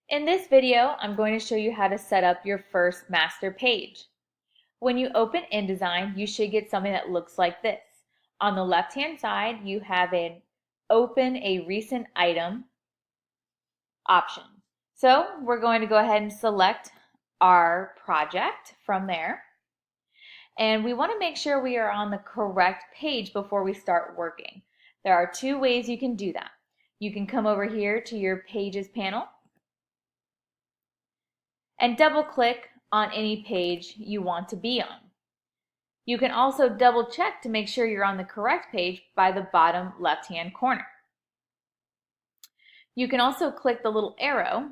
In this video, I'm going to show you how to set up your first master page. When you open InDesign, you should get something that looks like this. On the left-hand side, you have an Open a Recent Item option. So we're going to go ahead and select our project from there. And we want to make sure we are on the correct page before we start working. There are two ways you can do that. You can come over here to your Pages panel and double click on any page you want to be on. You can also double check to make sure you're on the correct page by the bottom left-hand corner. You can also click the little arrow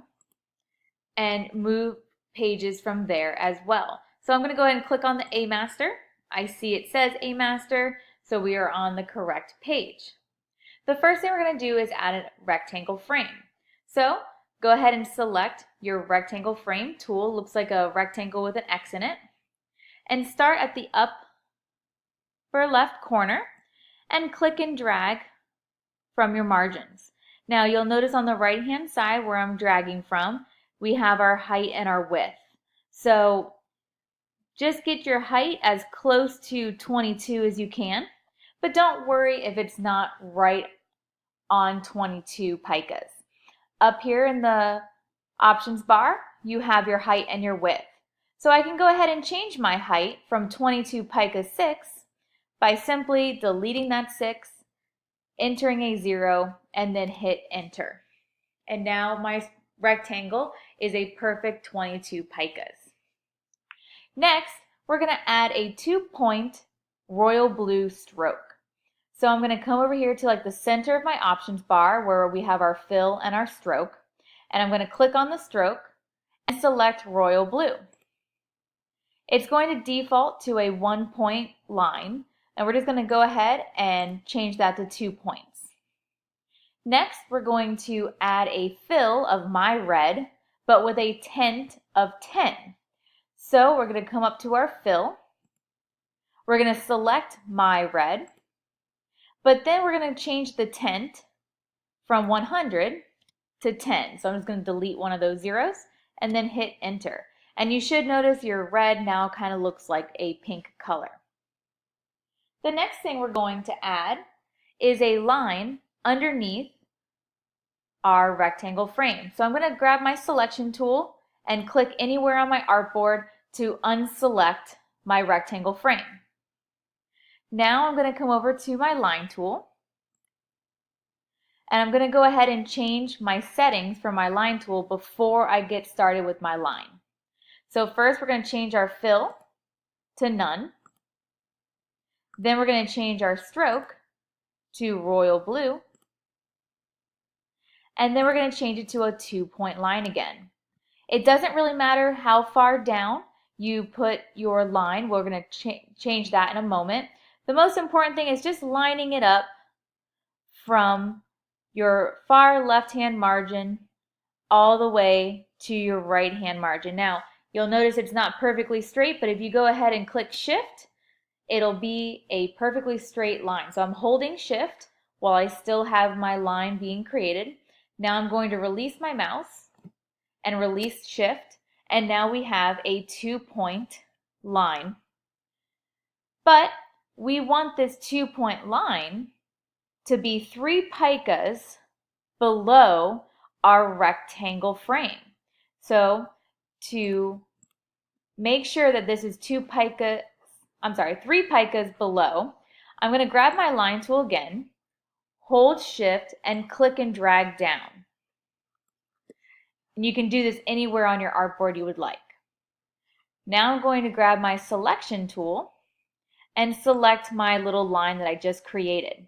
and move pages from there as well. So I'm going to go ahead and click on the A Master. I see it says A Master, so we are on the correct page. The first thing we're going to do is add a rectangle frame. So go ahead and select your rectangle frame tool. Looks like a rectangle with an X in it. And start at the upper left corner and click and drag from your margins. Now you'll notice on the right hand side where I'm dragging from, we have our height and our width. So just get your height as close to 22 as you can, but don't worry if it's not right on 22 picas. Up here in the options bar, you have your height and your width. So I can go ahead and change my height from 22 pica 6 by simply deleting that 6, entering a 0, and then hit enter. And now my rectangle is a perfect 22 picas. Next, we're going to add a 2-point royal blue stroke. So I'm going to come over here to like the center of my options bar where we have our fill and our stroke. And I'm going to click on the stroke and select royal blue. It's going to default to a 1-point line, and we're just going to go ahead and change that to 2 points. Next, we're going to add a fill of my red, but with a tint of 10. So we're going to come up to our fill. We're going to select my red, but then we're going to change the tint from 100 to 10. So I'm just going to delete one of those zeros and then hit enter. And you should notice your red now kind of looks like a pink color. The next thing we're going to add is a line underneath our rectangle frame. So I'm going to grab my selection tool and click anywhere on my artboard to unselect my rectangle frame. Now I'm going to come over to my line tool and I'm going to go ahead and change my settings for my line tool before I get started with my line. So first we're going to change our fill to none. Then we're going to change our stroke to royal blue. And then we're going to change it to a 2-point line again. It doesn't really matter how far down you put your line. We're going to change that in a moment. The most important thing is just lining it up from your far left-hand margin all the way to your right-hand margin. Now, you'll notice it's not perfectly straight, but if you go ahead and click Shift, it'll be a perfectly straight line. So I'm holding Shift while I still have my line being created. Now I'm going to release my mouse and release Shift, and now we have a 2-point line. But we want this 2-point line to be 3 picas below our rectangle frame. So to make sure that this is 3 picas below, I'm going to grab my line tool again, hold Shift, and click and drag down. And you can do this anywhere on your artboard you would like. Now I'm going to grab my selection tool and select my little line that I just created.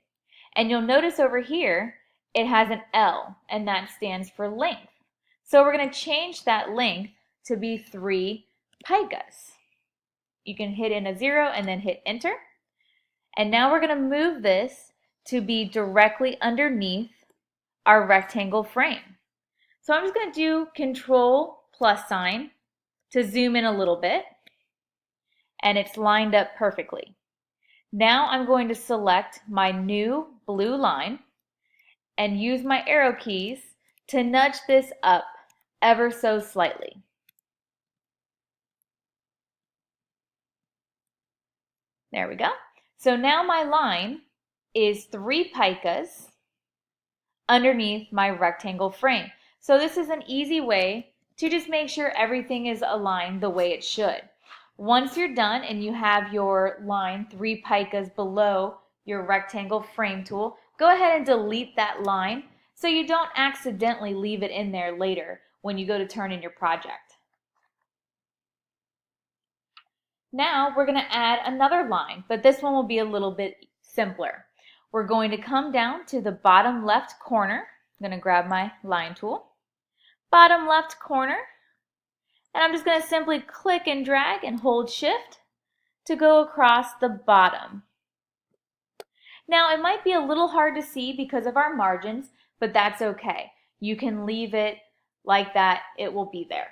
And you'll notice over here, it has an L, and that stands for length. So we're going to change that length to be 3 picas. You can hit in a 0 and then hit enter. And now we're going to move this to be directly underneath our rectangle frame. So I'm just going to do Control + to zoom in a little bit, and it's lined up perfectly. Now I'm going to select my new blue line and use my arrow keys to nudge this up ever so slightly. There we go. So now my line is 3 picas underneath my rectangle frame. So this is an easy way to just make sure everything is aligned the way it should. Once you're done and you have your line 3 picas below your rectangle frame tool, go ahead and delete that line so you don't accidentally leave it in there later when you go to turn in your project. Now we're going to add another line, but this one will be a little bit simpler. We're going to come down to the bottom left corner. I'm going to grab my line tool. Bottom left corner. And I'm just going to simply click and drag and hold shift to go across the bottom. Now it might be a little hard to see because of our margins, but that's okay. You can leave it like that. It will be there.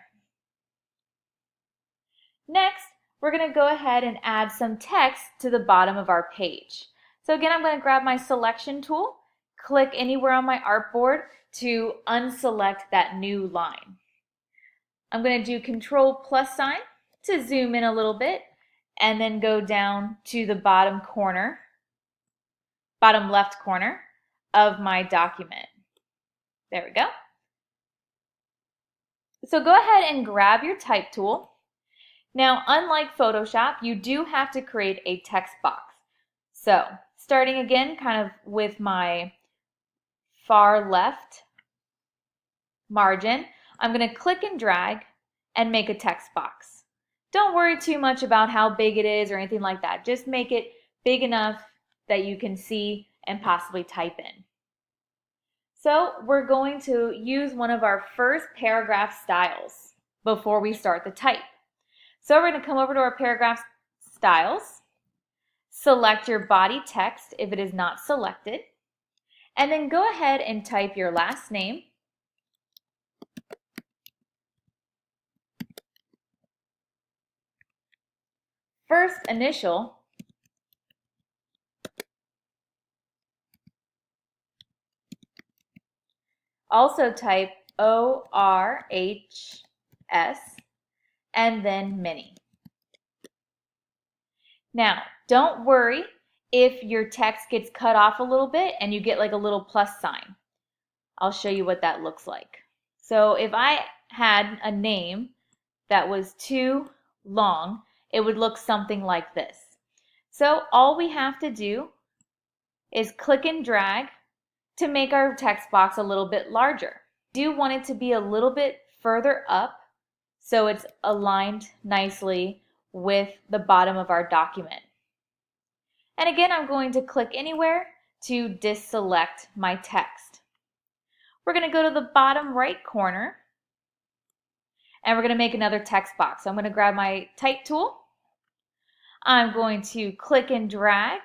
Next, we're going to go ahead and add some text to the bottom of our page. So again, I'm going to grab my selection tool, click anywhere on my artboard to unselect that new line. I'm going to do Control plus sign to zoom in a little bit and then go down to the bottom corner, bottom left corner of my document. There we go. So go ahead and grab your type tool. Now, unlike Photoshop, you do have to create a text box. So, starting again kind of with my far left margin, I'm going to click and drag and make a text box. Don't worry too much about how big it is or anything like that. Just make it big enough that you can see and possibly type in. So, we're going to use one of our first paragraph styles before we start the type. So we're going to come over to our paragraph styles, select your body text if it is not selected, and then go ahead and type your last name, first initial, also type ORHS, and then mini. Now, don't worry if your text gets cut off a little bit and you get like a little plus sign. I'll show you what that looks like. So if I had a name that was too long, it would look something like this. So all we have to do is click and drag to make our text box a little bit larger. Do want it to be a little bit further up so it's aligned nicely with the bottom of our document. And again, I'm going to click anywhere to deselect my text. We're going to go to the bottom right corner and we're going to make another text box. So I'm going to grab my type tool. I'm going to click and drag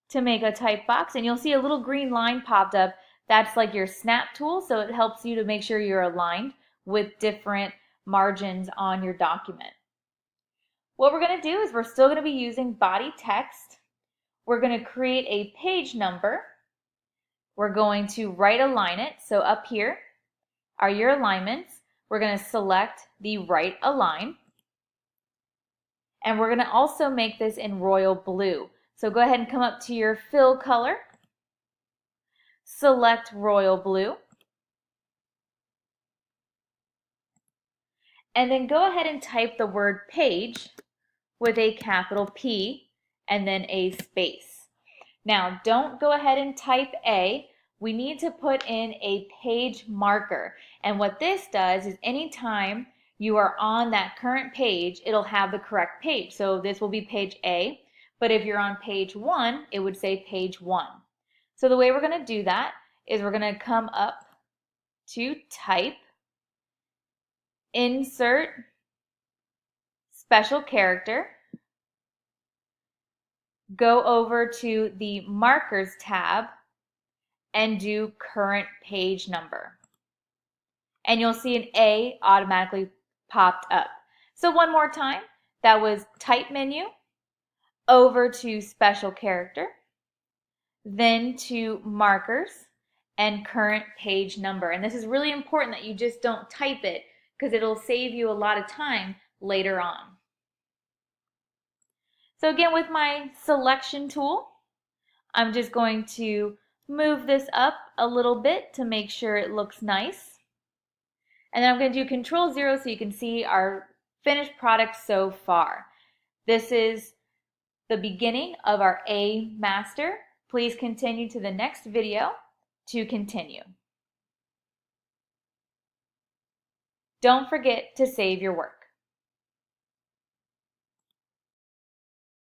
to make a type box, and you'll see a little green line popped up. That's like your snap tool, so it helps you to make sure you're aligned with different margins on your document. What we're going to do is we're still going to be using body text. We're going to create a page number. We're going to right align it. So up here are your alignments. We're going to select the right align. And we're going to also make this in royal blue. So go ahead and come up to your fill color. Select royal blue. And then go ahead and type the word page with a capital P and then a space. Now, don't go ahead and type A. We need to put in a page marker. And what this does is anytime you are on that current page, it'll have the correct page. So this will be page A, but if you're on page 1, it would say page 1. So the way we're going to do that is we're going to come up to type, insert special character, go over to the markers tab and do current page number. And you'll see an A automatically popped up. So one more time, that was type menu, over to special character, then to markers and current page number. And this is really important that you just don't type it. because it'll save you a lot of time later on. So again, with my selection tool, I'm just going to move this up a little bit to make sure it looks nice. And then I'm going to do Control 0 so you can see our finished product so far. This is the beginning of our A master. Please continue to the next video to continue. Don't forget to save your work.